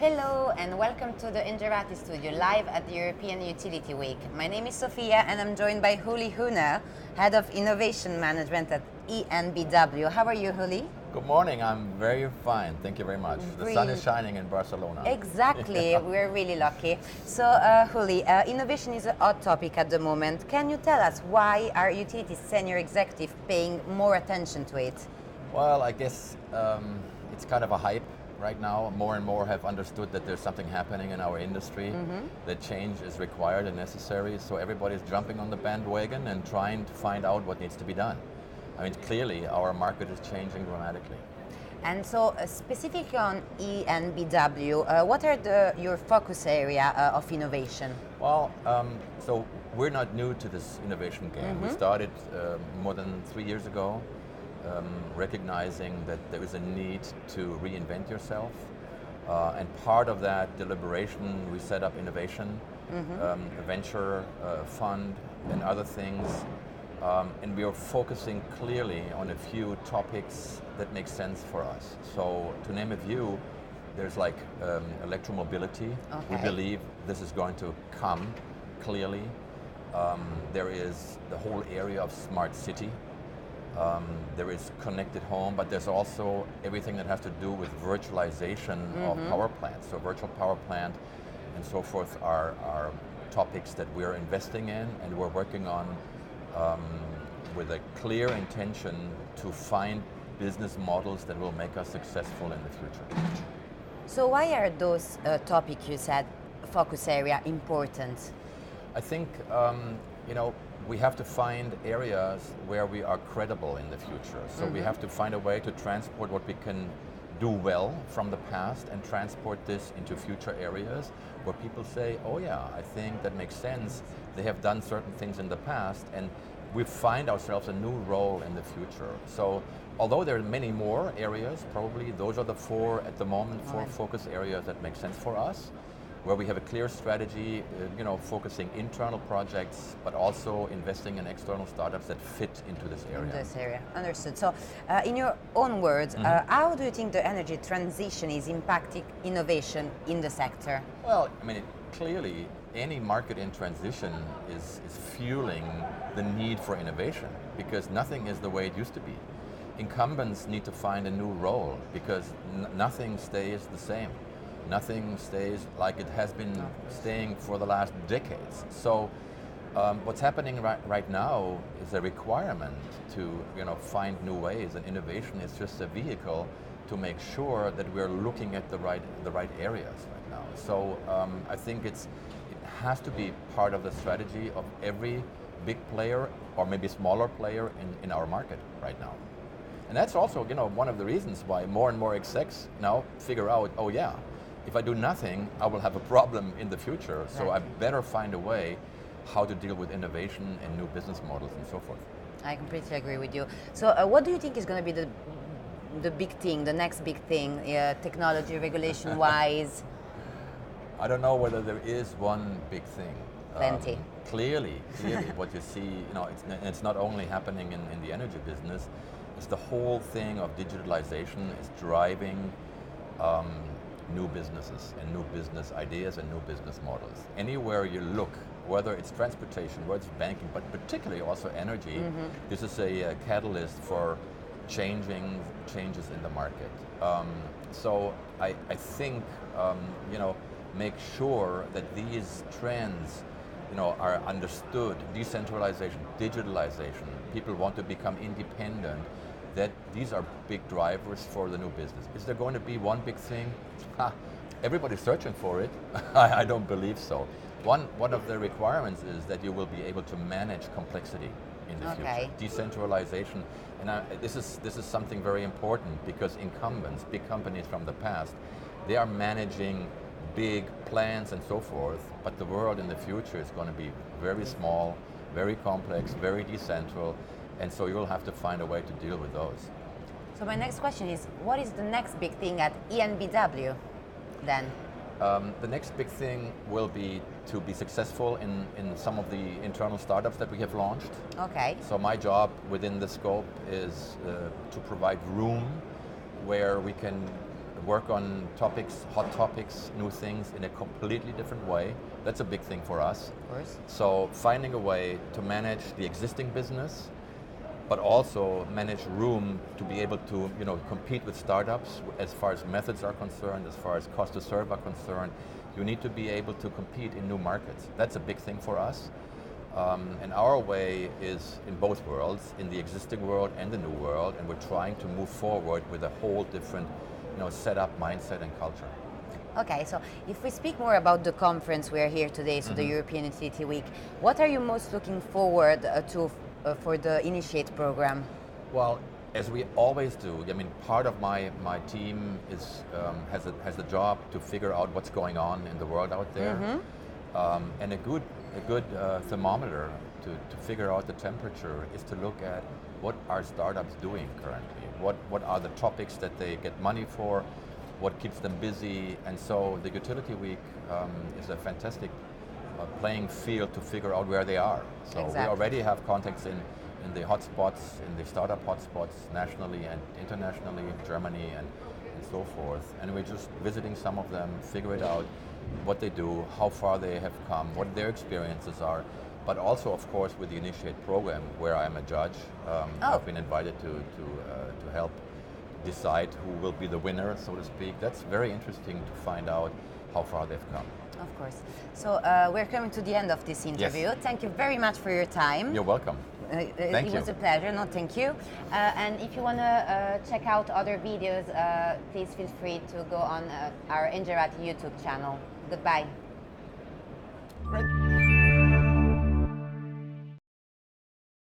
Hello and welcome to the Engerati studio live at the European Utility Week. My name is Sophia and I'm joined by Uli Huener, Head of Innovation Management at EnBW. How are you, Uli? Good morning, I'm very fine, thank you very much. The sun is shining in Barcelona. Exactly, we're really lucky. So, Uli, innovation is a hot topic at the moment. Can you tell us why are utilities senior executives paying more attention to it? Well, I guess it's kind of a hype right now. More and more have understood that there's something happening in our industry, that change is required and necessary, so everybody's jumping on the bandwagon and trying to find out what needs to be done. I mean, clearly our market is changing dramatically. And so, specifically on EnBW, what are your focus area of innovation? Well, so we're not new to this innovation game. We started more than 3 years ago, recognizing that there is a need to reinvent yourself. And part of that deliberation, we set up innovation, a venture fund, and other things. And we are focusing clearly on a few topics that make sense for us. So to name a few, there's like electromobility. We believe this is going to come clearly. There is the whole area of smart city. There is connected home, but there's also everything that has to do with virtualization of power plants. So virtual power plant and so forth are topics that we're investing in and we're working on with a clear intention to find business models that will make us successful in the future. So why are those topics you said, focus area, important? I think we have to find areas where we are credible in the future. So we have to find a way to transport what we can do well from the past and transport this into future areas where people say, oh yeah, I think that makes sense. They have done certain things in the past and we find ourselves a new role in the future. So although there are many more areas, probably those are the four at the moment, four focus areas that make sense for us, where we have a clear strategy, focusing internal projects, but also investing in external startups that fit into this area. In this area, understood. So, in your own words, how do you think the energy transition is impacting innovation in the sector? Well, I mean, clearly, any market in transition is fueling the need for innovation because nothing is the way it used to be. Incumbents need to find a new role because nothing stays the same. Nothing stays like it has been staying for the last decades. So what's happening right now is a requirement to find new ways, and innovation is just a vehicle to make sure that we're looking at the right areas right now. So I think it has to be part of the strategy of every big player or maybe smaller player in our market right now. And that's also one of the reasons why more and more execs now figure out, oh yeah, if I do nothing, I will have a problem in the future. So I better find a way how to deal with innovation and new business models and so forth. I completely agree with you. So what do you think is going to be the big thing, the next big thing, technology, regulation-wise? I don't know whether there is one big thing. Plenty. Clearly, what you see, it's not only happening in the energy business, it's the whole thing of digitalization is driving new businesses and new business ideas and new business models. Anywhere you look, whether it's transportation, whether it's banking, but particularly also energy, this is a catalyst for changes in the market. So I think, make sure that these trends are understood, decentralization, digitalization, people want to become independent, that these are big drivers for the new business. Is there going to be one big thing? Everybody's searching for it. I don't believe so. One of the requirements is that you will be able to manage complexity in the future. Decentralization, and this is something very important because incumbents, big companies from the past, they are managing big plans and so forth, but the world in the future is going to be very small, very complex, very decentral, and so you'll have to find a way to deal with those. So my next question is, what is the next big thing at EnBW then? The next big thing will be to be successful in some of the internal startups that we have launched. Okay. So my job within the scope is to provide room where we can work on topics, hot topics, new things in a completely different way. That's a big thing for us. Of course. So finding a way to manage the existing business, but also manage room to be able to, compete with startups as far as methods are concerned, as far as cost to serve are concerned. You need to be able to compete in new markets. That's a big thing for us. And our way is in both worlds, in the existing world and the new world, and we're trying to move forward with a whole different, setup, mindset, and culture. Okay, so if we speak more about the conference we are here today, so the European Utility Week, what are you most looking forward to for the Initiate program? Well, as we always do, part of my team has a job to figure out what's going on in the world out there, and a good thermometer to figure out the temperature is to look at what are startups doing currently, what are the topics that they get money for, what keeps them busy, and so the Utility Week is a fantastic playing field to figure out where they are. So Exactly. We already have contacts in the hotspots, in the startup hotspots nationally and internationally, in Germany and so forth. And we're just visiting some of them, figure it out, what they do, how far they have come, what their experiences are. But also, of course, with the Initiate program, where I'm a judge. I've been invited to help decide who will be the winner, so to speak. That's very interesting to find out how far they've come. Of course. So we're coming to the end of this interview. Yes. Thank you very much for your time. You're welcome. Thank you. It was a pleasure. No, thank you. And if you want to check out other videos, please feel free to go on our Engerati YouTube channel. Goodbye.